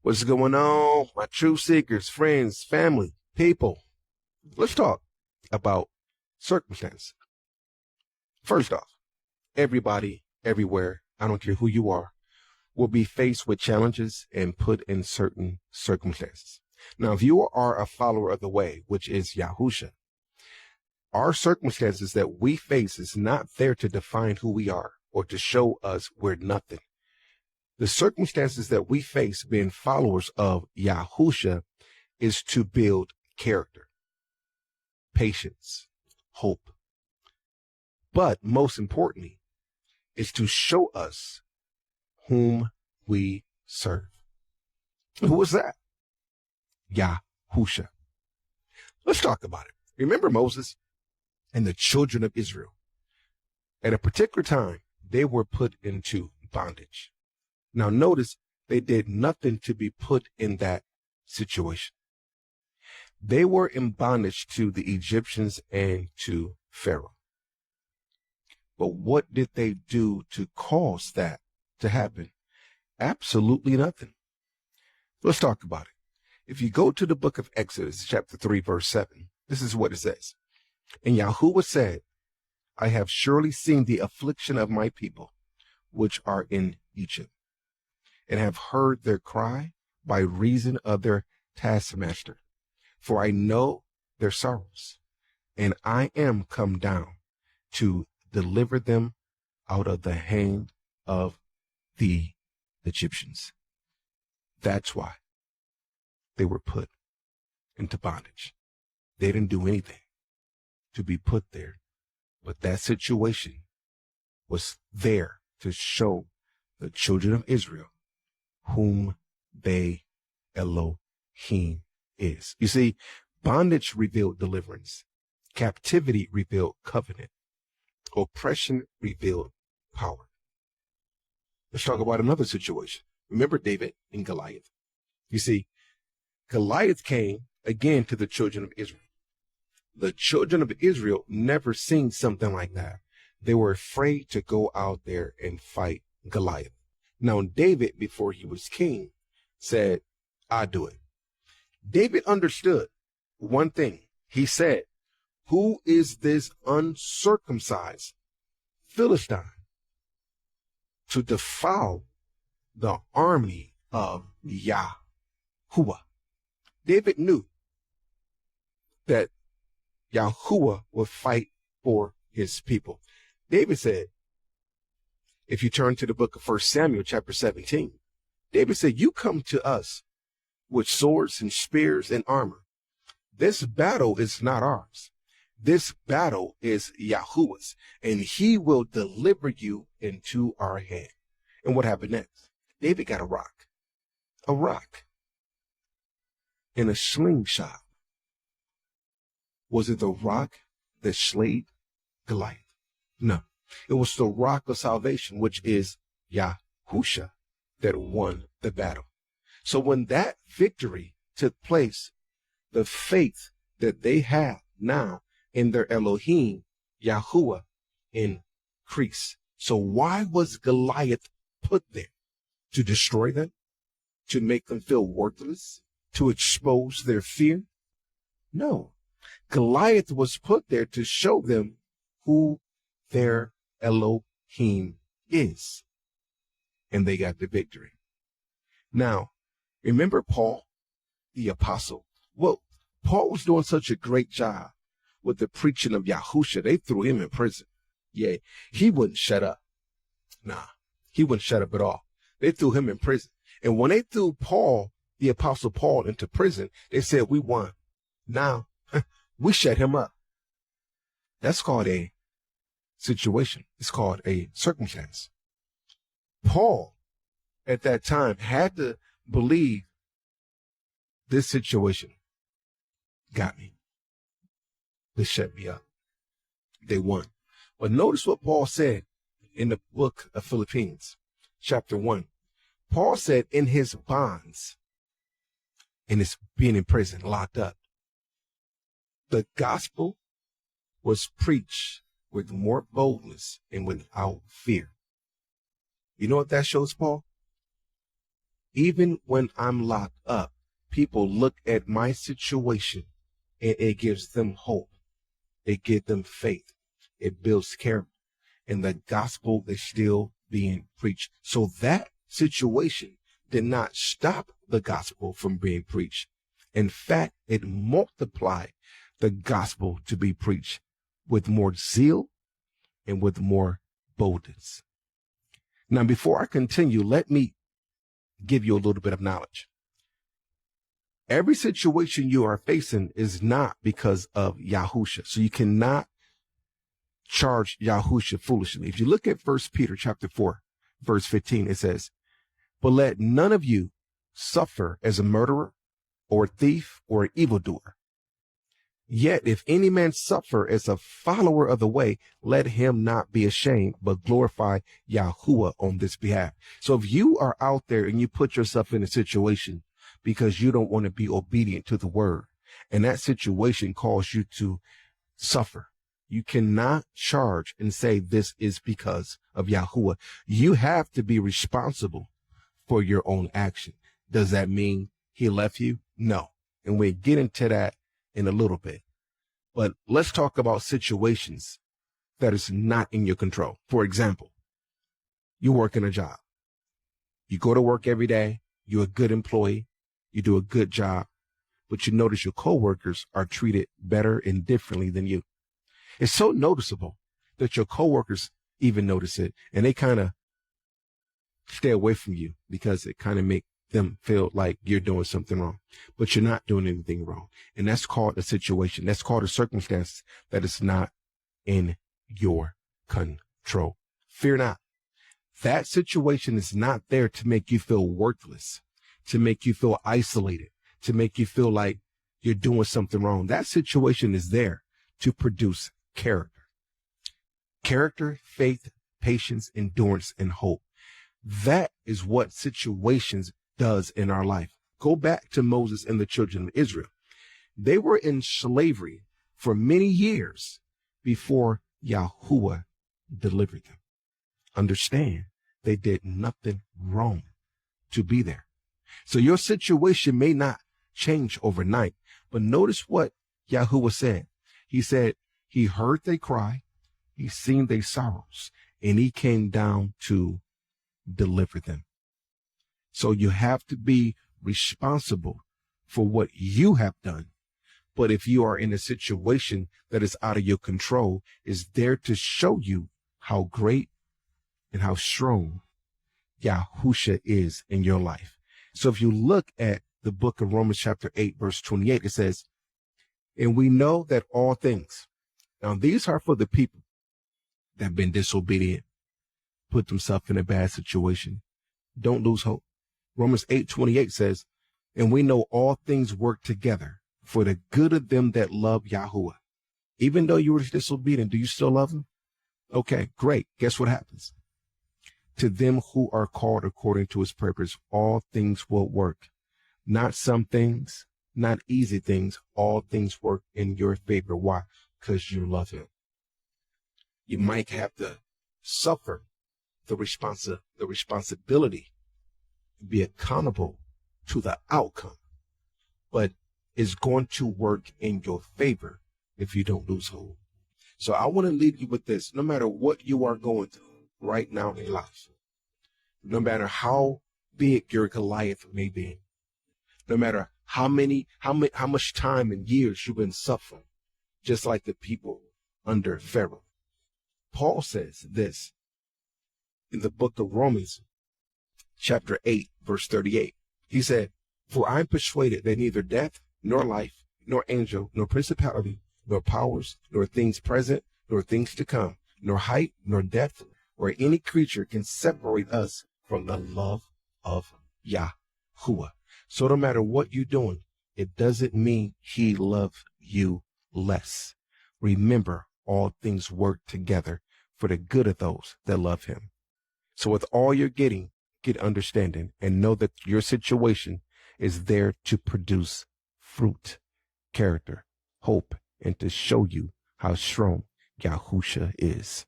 What's going on, my truth seekers, friends, family, people? Let's talk about circumstance. First off, everybody, everywhere, I don't care who you are, will be faced with challenges and put in certain circumstances. Now, if you are a follower of the way, which is Yahusha, our circumstances that we face is not there to define who we are or to show us we're nothing. The circumstances that we face being followers of Yahusha is to build character, patience, hope. But most importantly, is to show us whom we serve. Who is that? Yahusha. Let's talk about it. Remember Moses and the children of Israel. At a particular time, they were put into bondage. Now notice they did nothing to be put in that situation. They were in bondage to the Egyptians and to Pharaoh. But what did they do to cause that to happen? Absolutely nothing. Let's talk about it. If you go to the book of Exodus, chapter 3, verse 7, this is what it says. And Yahuwah said, I have surely seen the affliction of my people, which are in Egypt, and have heard their cry by reason of their taskmaster. For I know their sorrows, and I am come down to deliver them out of the hand of the Egyptians. That's why they were put into bondage. They didn't do anything to be put there, but that situation was there to show the children of Israel whom they Elohim is. You see, bondage revealed deliverance. Captivity revealed covenant. Oppression revealed power. Let's talk about another situation. Remember David and Goliath. You see, Goliath came again to the children of Israel. The children of Israel never seen something like that. They were afraid to go out there and fight Goliath. Now, David, before he was king, said, I do it. David understood one thing. He said, who is this uncircumcised Philistine to defile the army of Yahuwah? David knew that Yahuwah would fight for his people. David said, if you turn to the book of 1 Samuel chapter 17, David said, you come to us with swords and spears and armor. This battle is not ours. This battle is Yahuwah's, and he will deliver you into our hand. And what happened next? David got a rock and a slingshot. Was it the rock that slayed Goliath? No, it was the rock of salvation, which is Yahusha, that won the battle. So when that victory took place, the faith that they have now in their Elohim, Yahuwah, increased. So why was Goliath put there? To destroy them? To make them feel worthless? To expose their fear? No. Goliath was put there to show them who their Elohim is. And they got the victory. Now, remember Paul, the apostle? Well, Paul was doing such a great job with the preaching of Yahusha. They threw him in prison. Yeah, he wouldn't shut up. Nah, he wouldn't shut up at all. They threw him in prison. And when they threw Paul, the apostle Paul, into prison, they said, we won. Now, we shut him up. That's called a situation. It's called a circumstance. Paul, at that time, had to believe this situation got me. They shut me up. They won. But notice what Paul said in the book of Philippians, chapter 1. Paul said in his bonds, in his being in prison, locked up, the gospel was preached with more boldness and without fear. You know what that shows, Paul? Even when I'm locked up, people look at my situation and it gives them hope. It gives them faith. It builds character. And the gospel is still being preached. So that situation did not stop the gospel from being preached. In fact, it multiplied the gospel to be preached with more zeal and with more boldness. Now, before I continue, let me give you a little bit of knowledge. Every situation you are facing is not because of Yahusha. So you cannot charge Yahusha foolishly. If you look at 1 Peter chapter 4, verse 15, it says, "But let none of you suffer as a murderer or a thief or an evildoer. Yet if any man suffer as a follower of the way, let him not be ashamed, but glorify Yahuwah on this behalf." So if you are out there and you put yourself in a situation because you don't want to be obedient to the word, and that situation calls you to suffer, you cannot charge and say this is because of Yahuwah. You have to be responsible for your own action. Does that mean he left you? No. And we'll get into that in a little bit. But let's talk about situations that is not in your control. For example, you work in a job. You go to work every day. You're a good employee. You do a good job. But you notice your coworkers are treated better and differently than you. It's so noticeable that your coworkers even notice it, and they kind of stay away from you because it kind of makes them feel like you're doing something wrong, but you're not doing anything wrong. And that's called a situation. That's called a circumstance that is not in your control. Fear not. That situation is not there to make you feel worthless, to make you feel isolated, to make you feel like you're doing something wrong. That situation is there to produce character. Character, faith, patience, endurance, and hope. That is what situations does in our life. Go back to Moses and the children of Israel. They were in slavery for many years before Yahuwah delivered them. Understand, they did nothing wrong to be there. So your situation may not change overnight, but notice what Yahuwah said. He said, he heard they cry, he seen their sorrows, and he came down to deliver them. So you have to be responsible for what you have done. But if you are in a situation that is out of your control, is there to show you how great and how strong Yahusha is in your life. So if you look at the book of Romans chapter 8, verse 28, it says, "And we know that all things," now these are for the people that have been disobedient, put themselves in a bad situation. Don't lose hope. Romans 8:28 says, "And we know all things work together for the good of them that love Yahuwah." Even though you were disobedient, do you still love him? Okay, great. Guess what happens? "To them who are called according to his purpose, all things will work." Not some things, not easy things. All things work in your favor. Why? Because you love him. You might have to suffer the responsibility, be accountable to the outcome, but it's going to work in your favor if you don't lose hope. So I want to leave you with this. No matter what you are going through right now in life, no matter how big your Goliath may be, no matter how much time and years you've been suffering, just like the people under Pharaoh, Paul says this in the book of Romans, chapter 8, verse 38. He said, "For I am persuaded that neither death, nor life, nor angel, nor principality, nor powers, nor things present, nor things to come, nor height, nor depth, or any creature can separate us from the love of Yahuwah." So no matter what you're doing, it doesn't mean he loves you less. Remember, all things work together for the good of those that love him. So with all you're getting, get understanding and know that your situation is there to produce fruit, character, hope, and to show you how strong Yahusha is.